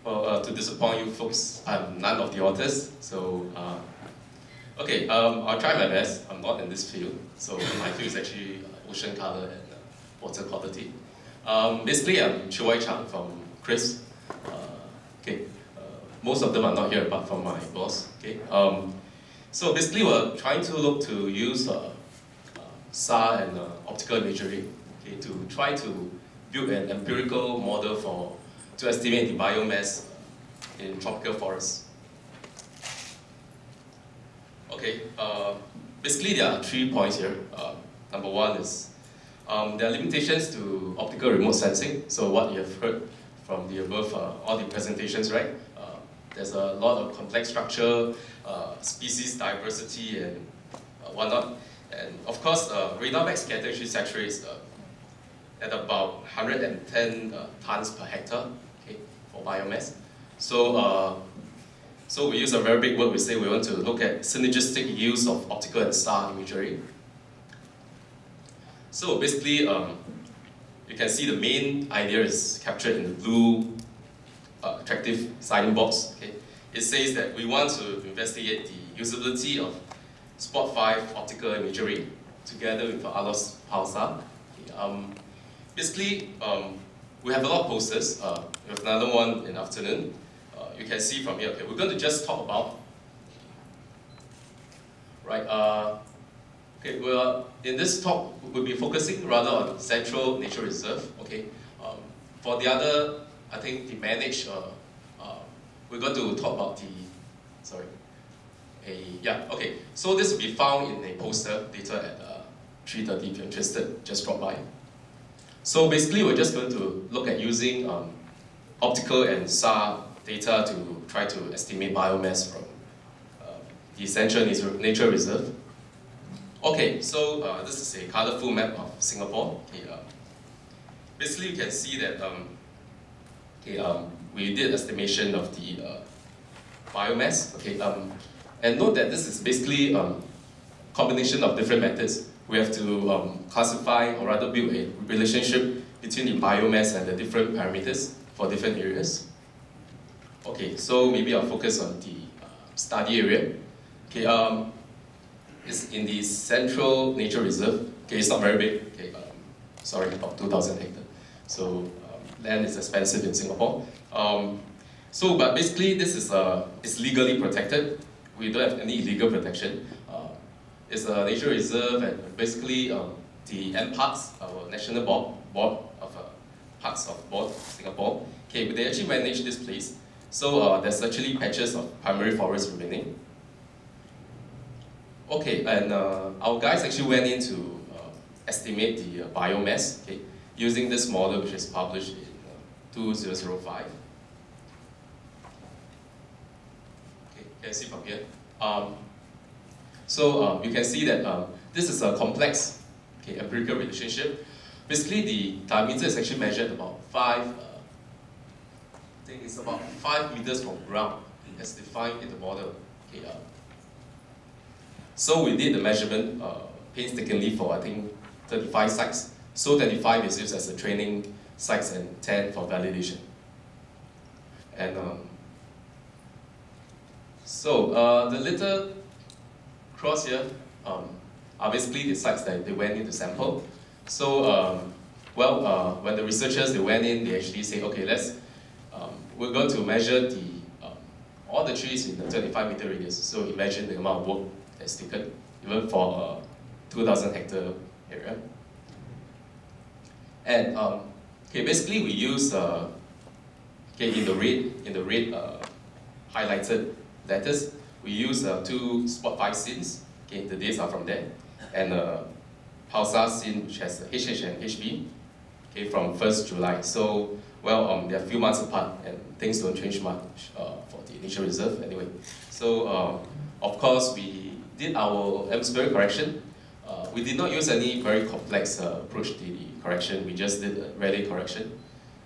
Well, to disappoint you folks, I'm none of the authors, so I'll try my best. I'm not in this field, so my field is actually ocean color and water quality. Basically, I'm Choi Chang from CRISP. Most of them are not here apart from my boss. So basically, we're trying to look to use SAR and optical imagery to try to build an empirical model to estimate the biomass in tropical forests. Basically there are 3 points here. Number one is there are limitations to optical remote sensing. So what you have heard from the above, all the presentations, right? There's a lot of complex structure, species diversity and whatnot. And of course, radar backscatter actually saturates at about 110 tons per hectare for biomass. So we use a very big word. We say we want to look at synergistic use of optical and SAR imagery. So basically, you can see the main idea is captured in the blue attractive signing box. It says that we want to investigate the usability of Spot 5 optical imagery together with ALOS pulsar. Basically, we have a lot of posters. We have another one in the afternoon. You can see from here. We're going to just talk about, right? Well, in this talk, we'll be focusing rather on Central Nature Reserve. For the other, I think the managed, we're going to talk about So this will be found in a poster later at 3:30. If you're interested, just drop by. So basically, we're just going to look at using optical and SAR data to try to estimate biomass from the Central Nature Reserve. So this is a colorful map of Singapore. Basically, you can see that we did estimation of the biomass. And note that this is basically a combination of different methods. We have to classify, or rather build a relationship between the biomass and the different parameters for different areas. So maybe I'll focus on the study area. It's in the Central Nature Reserve. It's not very big. About 2,000 hectares. So land is expensive in Singapore. But basically this is it's legally protected. We don't have any legal protection. It's a nature reserve, and basically the NParks, our National Board of Parks of Board Singapore, they actually manage this place. So there's actually patches of primary forest remaining. And our guys actually went in to estimate the biomass using this model which is published in 2005. You can see from here. You can see that this is a complex empirical relationship. Basically, the diameter is actually measured about 5 meters from ground, as defined in the model. So we did the measurement painstakingly for, I think, 35 sites. So 25 is used as a training sites and 10 for validation. And the little cross here are basically the sites that they went in to sample. So, when the researchers they went in, they actually say, we're going to measure all the trees in the 25-meter radius. So imagine the amount of work that's taken, even for a 2,000 hectare area. And basically we use in the red highlighted letters, we use 2 Spot 5 scenes. The dates are from there, and pulsar scene which has HH and HB. From 1st July. So they're a few months apart, and things don't change much for the nature reserve anyway. So of course we did our atmospheric correction. We did not use any very complex approach to the correction. We just did a Rayleigh correction.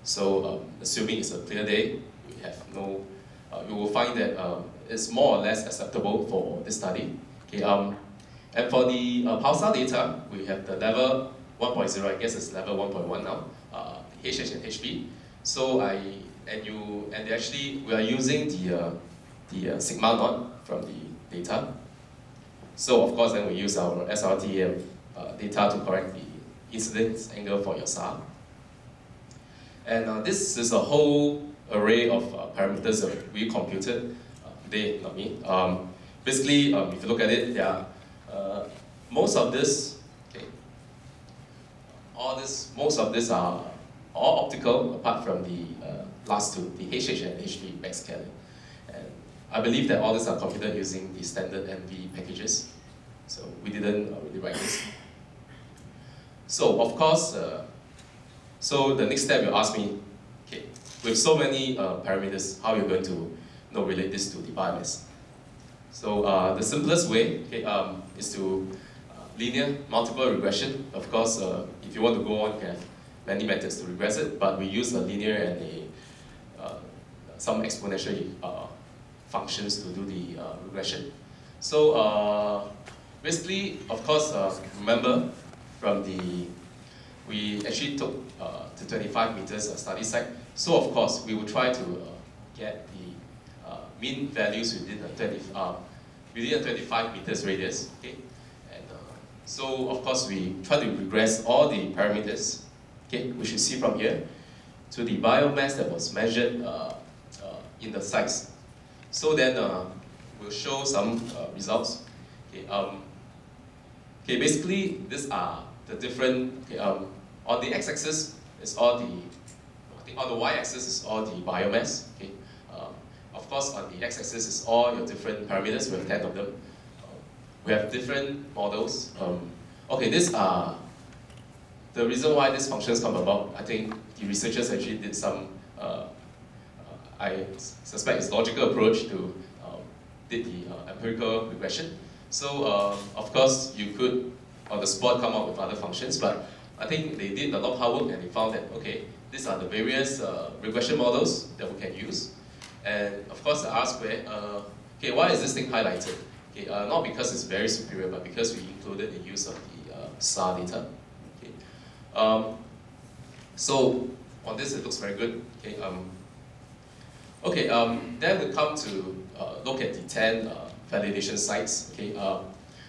So assuming it's a clear day, you will find that it's more or less acceptable for this study. And for the pulsar data, we have the level 1.0, I guess it's level 1.1 now, HH and HB. So I we are using the sigma naught from the data. So of course, then we use our SRT data to correct the incidence angle for your SAR. And this is a whole array of parameters that we computed today, not me. Basically, if you look at it, most of this, okay, most of this are all optical, apart from the last two, the HH and HV backscaling. And I believe that all these are computed using the standard NV packages. So we didn't really write this. So of course, so the next step you ask me, okay, with so many parameters, how are you going to relate this to the biomass? So the simplest way, okay, is to linear multiple regression. Of course, if you want to go on, you can have many methods to regress it, but we use a linear and some exponential functions to do the regression. So basically, of course, remember from we actually took the 25 meters study site. So of course, we will try to get the mean values within a 25 meters radius. Okay, and so of course we try to regress all the parameters. Okay, which you see from here to the biomass that was measured in the sites. So then we'll show some results. Okay, okay, basically these are the different. Okay, on the x-axis is all on the y-axis is all the biomass. Okay, of course on the x-axis is all your different parameters. We have 10 of them. We have different models. Okay, these are the reason why these functions come about. I think the researchers actually did some. I suspect it's logical approach to did the empirical regression. So of course you could on the spot come up with other functions, but I think they did a lot of hard work and they found that okay, these are the various regression models that we can use. And of course the R square, okay, why is this thing highlighted? Okay, not because it's very superior, but because we included the use of the SAR data. Okay. So on this it looks very good. Okay, then we come to look at the 10 validation sites. Okay,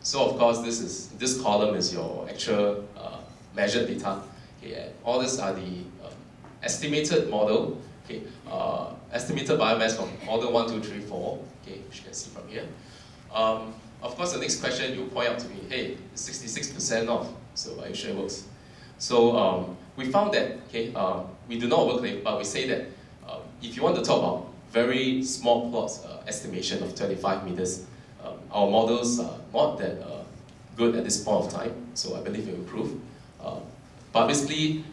so of course this column is your actual measured data. Okay, and all these are the estimated model. Okay, estimated biomass from model 1, 2, 3, 4. Okay, which you can see from here. Of course, the next question you point out to me, hey, it's 66% off. So are you sure it works? So we found that okay, we do not overclaim, but we say that if you want to talk about very small plots, estimation of 25 meters, our models are not that good at this point of time. So I believe it will improve. But basically,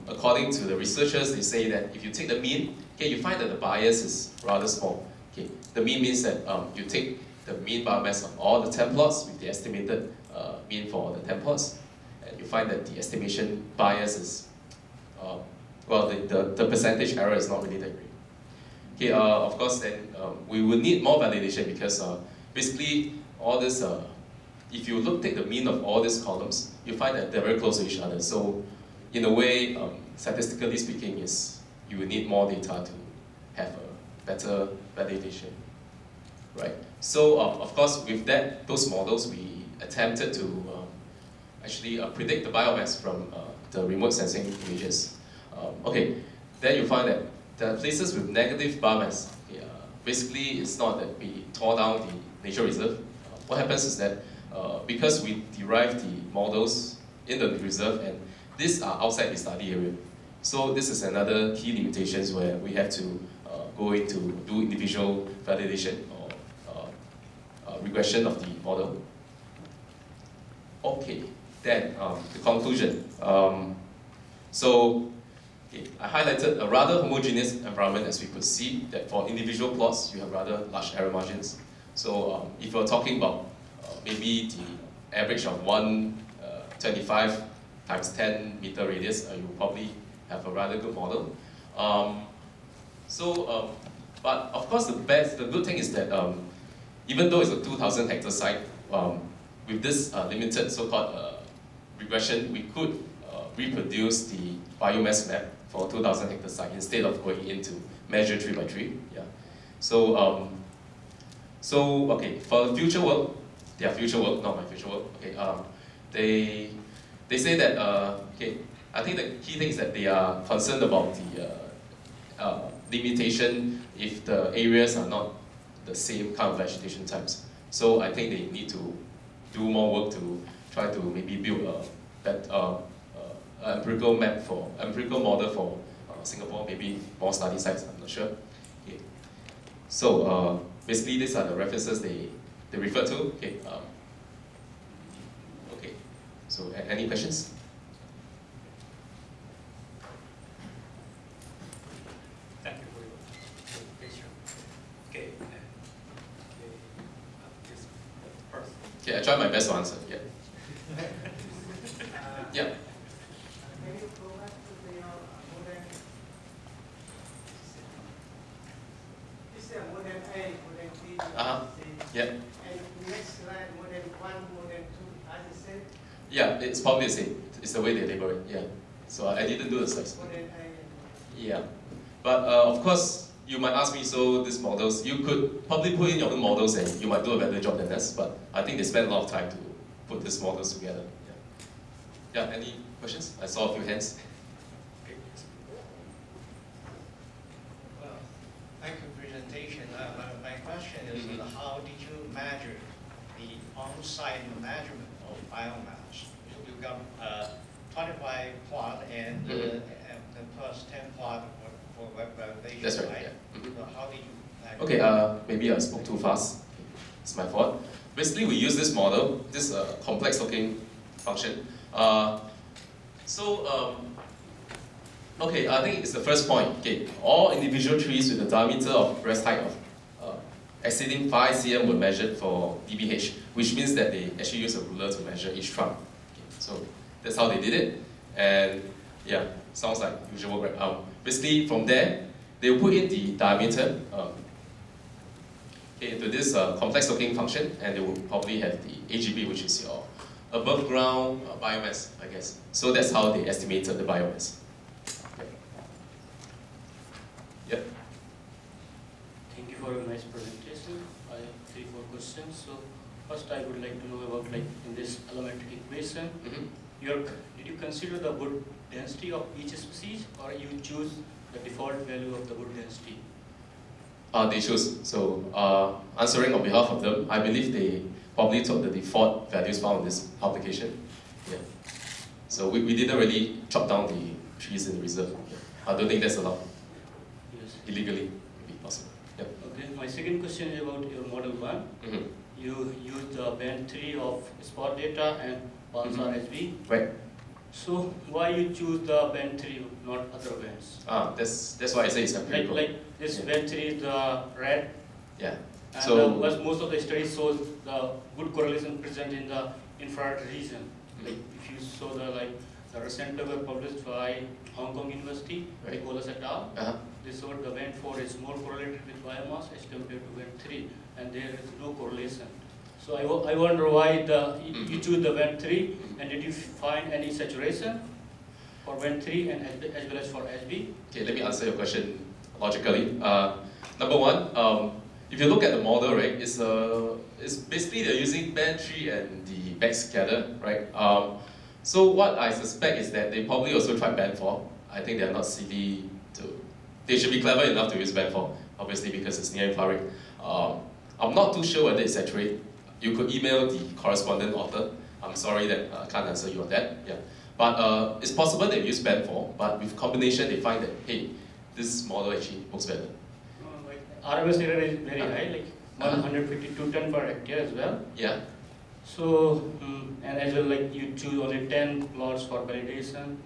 according to the researchers, they say that if you take the mean, okay, you find that the bias is rather small. Okay, the mean means that you take the mean biomass of all the 10 plots with the estimated mean for the 10 plots, and you find that the estimation bias is, well, the percentage error is not really that great. Okay, of course, then we will need more validation because basically all this, if you take the mean of all these columns, you find that they're very close to each other. So in a way, statistically speaking, you will need more data to have a better validation, right? So of course, with those models, we attempted to actually predict the biomass from the remote sensing images. Okay, then you find that the places with negative biomass, basically it's not that we tore down the nature reserve. What happens is that because we derive the models in the reserve and these are outside the study area. So this is another key limitations where we have to go into do individual validation or regression of the model. Okay, then the conclusion. So okay, I highlighted a rather homogeneous environment as we could see that for individual plots you have rather large error margins. So if you're talking about maybe the average of 125 times 10 meter radius, you probably have a rather good model. But of course the good thing is that even though it's a 2,000 hectare site, with this limited so-called regression, we could reproduce the biomass map for 2,000 hectare site instead of going into measure 3 by 3. Yeah. So okay, for future work, their future work, not my future work. Okay. They say that okay. I think the key thing is that they are concerned about the limitation if the areas are not the same kind of vegetation types. So I think they need to do more work to try to maybe build empirical model for Singapore, maybe more study sites. I'm not sure. Okay. So basically, these are the references they refer to. Okay. Okay. So any questions? Thank you for your presentation. Okay. This person. Okay, I try my best to answer. Yeah. Yeah. Can you go back to the modern? Is there modern A, modern B, modern C? Yeah. And next slide, modern 1, modern 2, are the same? Yeah, it's probably the same. It's the way they label it. Yeah. So I didn't do the slides. Modern A and Yeah. But of course, you might ask me, so these models, you could probably put in your own models and you might do a better job than us, but I think they spend a lot of time to put these models together. Yeah, yeah, any questions? I saw a few hands. Well, thank you for presentation. My question is, how did you measure the on-site measurement of biomass? You got 25 plot and the plus 10 plot for validation, That's right. right? Yeah. So how did you measure? Okay, maybe I spoke too fast. It's my fault. Basically, we use this model, this complex looking function. Okay, I think it's the first point. Okay, all individual trees with a diameter of breast height of exceeding 5 cm were measured for DBH, which means that they actually use a ruler to measure each trunk. Okay, so that's how they did it, and yeah, sounds like usual work. Basically, from there, they will put in the diameter into this complex looking function, and they will probably have the AGB, which is your above ground biomass, I guess. So that's how they estimated the biomass. Yep. Thank you for a nice presentation. I have 3-4 questions. So first, I would like to know about in this elementary equation, did you consider the wood density of each species, or you choose the default value of the wood density? They choose. So answering on behalf of them, I believe they probably took the default values found in this application. Yeah. So we didn't really chop down the trees in the reserve. Yeah. I don't think that's allowed. Yes. Illegally, maybe possible. Yeah. Okay. My second question is about your model 1. You use the band 3 of spot data and Pulsar SB. Right. So why you choose the band 3, not other bands? That's why I say it's empirical. Like this band 3 is the red. Yeah. And So most of the studies shows the good correlation present in the infrared region. Like if you saw the recent paper published by Hong Kong University, Right. Nicholas et al. Uh-huh. They showed the band 4 is more correlated with biomass as compared to band 3, and there is no correlation. So I wonder why you choose the band 3, and did you find any saturation for band 3 and as well as for SB? Okay, let me answer your question logically. Number one, if you look at the model, right, it's basically they're using band 3 and the backscatter, right? So what I suspect is that they probably also tried band 4. I think they're not silly they should be clever enough to use band 4, obviously because it's near infrared. I'm not too sure whether it's saturated. You could email the correspondent author. I'm sorry that I can't answer you on that. Yeah, but it's possible they use band 4, but with combination they find that, hey, this model actually works better. RMS error is very high, like 152 ton per hectare as well. Yeah. So, and as well, like you choose only 10 plots for validation.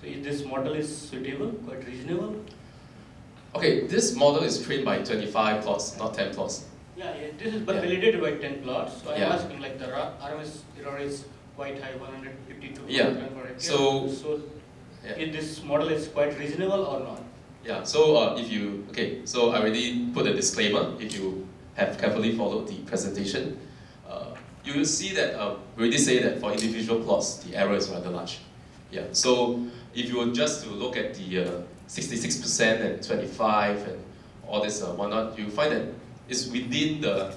So is this model is suitable, quite reasonable? Okay, this model is trained by 25 plots, not 10 plots. Yeah, this is but validated by 10 plots. So I'm Yeah. asking, like the RMS error is quite high, 152 Yeah. ton per hectare. So yeah. If this model is quite reasonable or not? Yeah, so so I already put a disclaimer. If you have carefully followed the presentation, you will see that we already say that for individual plots, the error is rather large. Yeah, so if you were just to look at the 66% and 25 and all this whatnot, you find that it's within the,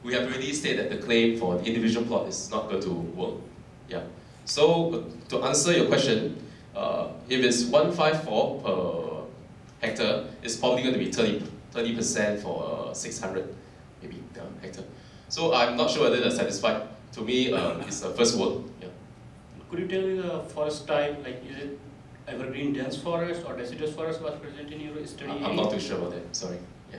we have already stated that the claim for the individual plot is not going to work. Yeah. So to answer your question, if it's 154 per hectare, it's probably going to be 30% for 600 maybe hectare. So I'm not sure whether that's satisfied. To me, it's the first work. Yeah. Could you tell me the forest type, like is it evergreen dense forest or deciduous forest was present in your study? I'm not too sure about that, sorry. Yeah.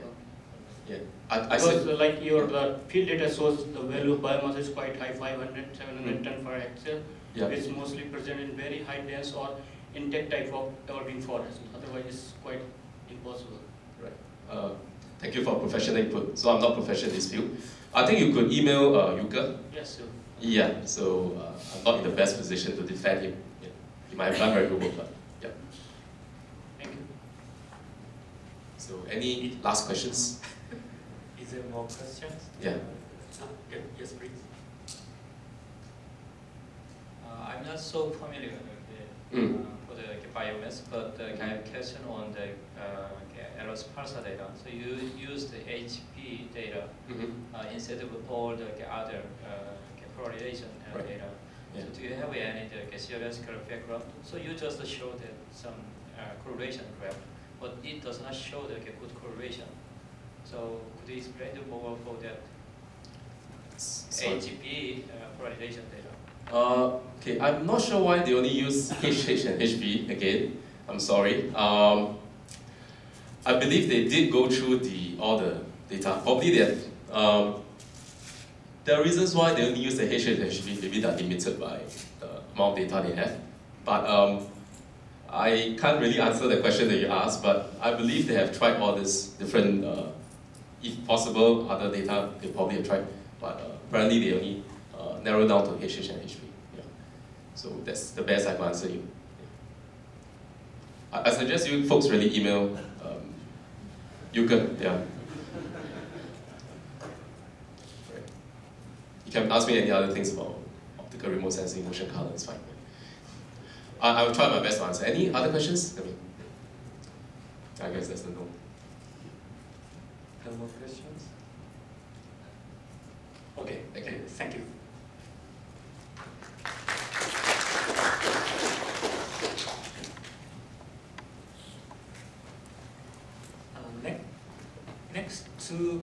Yeah. I Because said, like your the field data shows the value of biomass is quite high, 500, 700 ton per hectare. yeah. It's mostly present in very high dense or intact type of evergreen forest. Otherwise, it's quite impossible. Right. Thank you for professional input. So I'm not professional in this field. I think you could email Yuka. Yes, sir. Yeah, so I'm not in the best position to defend him. Yeah. He might have done very good work, but yeah. Thank you. So any last questions? Is there more questions? Yeah. Okay, yes, please. I'm not so familiar with for the biomass, but I have a question on the LS parser data. So you use the HP data instead of all the other correlation Right. data. Yeah. So do you have any theoretical background? So you just showed some correlation graph, but it does not show the good correlation. So could you explain more for that HP correlation data? Okay, I'm not sure why they only use HH and HB again. I'm sorry. I believe they did go through all the data. Probably there are reasons why they only use the HH and HB. Maybe they're limited by the amount of data they have. But I can't really answer the question that you asked, but I believe they have tried all these different, if possible, other data they probably have tried. But apparently they only narrow down to HH and HB. Yeah. So that's the best I can answer you. Yeah. I suggest you folks really email Yuka. Yeah. Right. You can ask me any other things about optical remote sensing, motion color, it's fine. I will try my best to answer. Any other questions? I guess that's the no. No more questions? Okay, thank you. Thank you. Next to